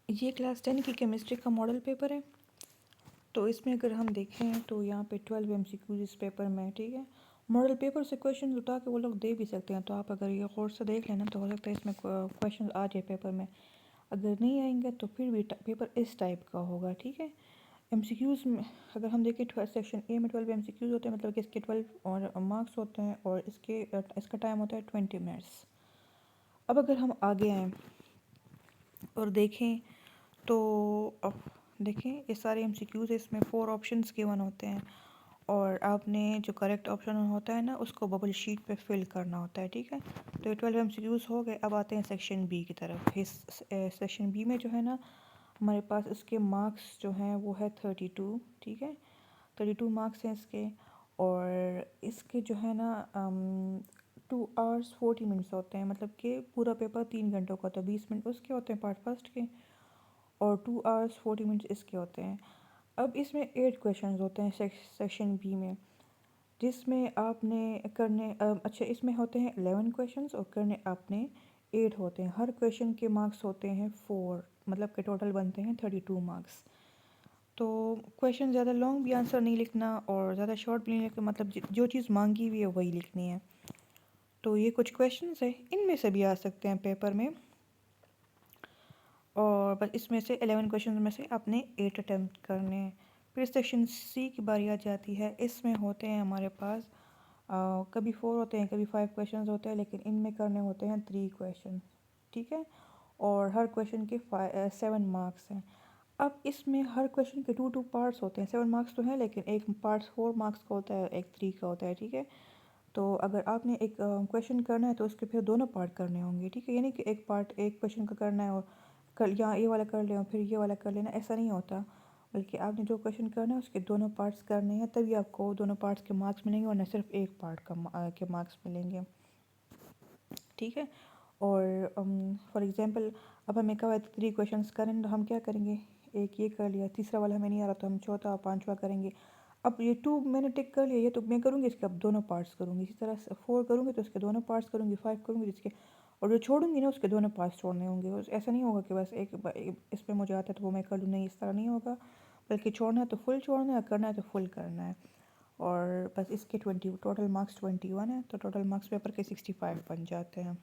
یہ کلاس 10 کی کیمسٹری کا ماڈل پیپر ہے. تو اس میں اگر ہم دیکھیں تو یہاں پہ 12 MCQs اس پیپر میں. ٹھیک ہے، ماڈل پیپر سے کویشچن اٹھا کے وہ لوگ دے بھی سکتے ہیں. تو آپ اگر یہ غور سے دیکھ لینا تو ہو سکتا ہے اس میں کویشچن آ جائے پیپر میں. اگر نہیں آئیں گے تو پھر بھی پیپر اس ٹائپ کا ہوگا. ٹھیک ہے، MCQs میں اگر ہم دیکھیں سیکشن اے میں 12 MCQs ہوتے ہیں، مطلب کہ اس کے 12 اور مارکس ہوتے ہیں، اور اس کا ٹائم ہوتا ہے 20 منٹس. اب اگر ہم آگے آئیں اور دیکھیں تو اب دیکھیں یہ سارے MCQs اس میں 4 آپشنس گیون ہوتے ہیں، اور آپ نے جو کریکٹ آپشن ہوتا ہے نا اس کو ببل شیٹ پہ فل کرنا ہوتا ہے. ٹھیک ہے، تو یہ 12 MCQs ہو گئے. اب آتے ہیں سیکشن بی کی طرف. اس سیکشن بی میں جو ہے نا ہمارے پاس اس کے مارکس جو ہیں وہ ہے 32. ٹھیک ہے، 32 مارکس ہیں اس کے، اور اس کے جو ہے نا 2 hours 40 minutes ہوتے ہیں. مطلب کہ پورا پیپر 3 گھنٹوں کا ہوتا ہے. 20 منٹ اس کے ہوتے ہیں پارٹ فرسٹ کے، اور 2 hours 40 minutes اس کے ہوتے ہیں. اب اس میں 8 کویشچنز ہوتے ہیں سیکشن بی میں، جس میں آپ نے کرنے اچھا اس میں ہوتے ہیں 11 کویشچنز، اور کرنے آپ نے 8 ہوتے ہیں. ہر کویشچن کے مارکس ہوتے ہیں 4، مطلب کہ ٹوٹل بنتے ہیں 32 مارکس. تو کویشچن زیادہ لانگ بھی آنسر نہیں لکھنا اور زیادہ شارٹ بھی نہیں لکھنا، مطلب جو چیز مانگی ہوئی ہے وہی لکھنی ہے. تو یہ کچھ کویشچنز ہیں، ان میں سے بھی آ سکتے ہیں پیپر میں، اور بس اس میں سے 11 کویشچنز میں سے آپ نے 8 اٹیمپٹ کرنے ہیں. پھر سیکشن سی کی باری آ جاتی ہے. اس میں ہوتے ہیں ہمارے پاس کبھی 4 ہوتے ہیں، کبھی 5 کویشچنز ہوتے ہیں، لیکن ان میں کرنے ہوتے ہیں 3 کویشچن. ٹھیک ہے، اور ہر کویشچن کے 7 مارکس ہیں. اب اس میں ہر کویشچن کے 2 پارٹس ہوتے ہیں. 7 مارکس تو ہیں، لیکن ایک پارٹ 4 مارکس کا ہوتا ہے، ایک 3 کا ہوتا ہے. ٹھیک ہے، تو اگر آپ نے ایک کویشچن کرنا ہے تو اس کے پھر دونوں پارٹ کرنے ہوں گے. ٹھیک ہے، یعنی کہ ایک پارٹ ایک کویشچن کا کرنا ہے اور یہاں یہ والا کر لیں اور پھر یہ والا کر لینا، ایسا نہیں ہوتا. بلکہ آپ نے جو کویشچن کرنا ہے اس کے دونوں پارٹس کرنے ہیں، تبھی آپ کو دونوں پارٹس کے مارکس ملیں گے، ورنہ صرف ایک پارٹ کے مارکس ملیں گے. ٹھیک ہے، اور فار ایگزامپل اب ہمیں کہا ہے 3 کویشچنس کریں تو ہم کیا کریں گے، ایک یہ کر لیا، تیسرا والا ہمیں نہیں آ رہا تو ہم چوتھا اور پانچواں کریں گے. اب یہ 2 میں نے ٹک کر لیا، یہ تو میں کروں گی اس کے اب دونوں پارٹس کروں گی. اسی طرح 4 کروں گی تو اس کے دونوں پارٹس کروں گی. 5 کروں گی اس کے، اور جو چھوڑوں گی نا اس کے دونوں پارٹس چھوڑنے ہوں گے. ایسا نہیں ہوگا کہ بس ایک اس پہ مجھے آتا ہے تو وہ میں کر لوں، نہیں، اس طرح نہیں ہوگا. بلکہ چھوڑنا ہے تو فل چھوڑنا ہے، کرنا ہے تو فل کرنا ہے. اور بس اس کے ٹوٹل مارکس 21 ہیں، تو ٹوٹل مارکس پیپر کے 65 بن جاتے ہیں.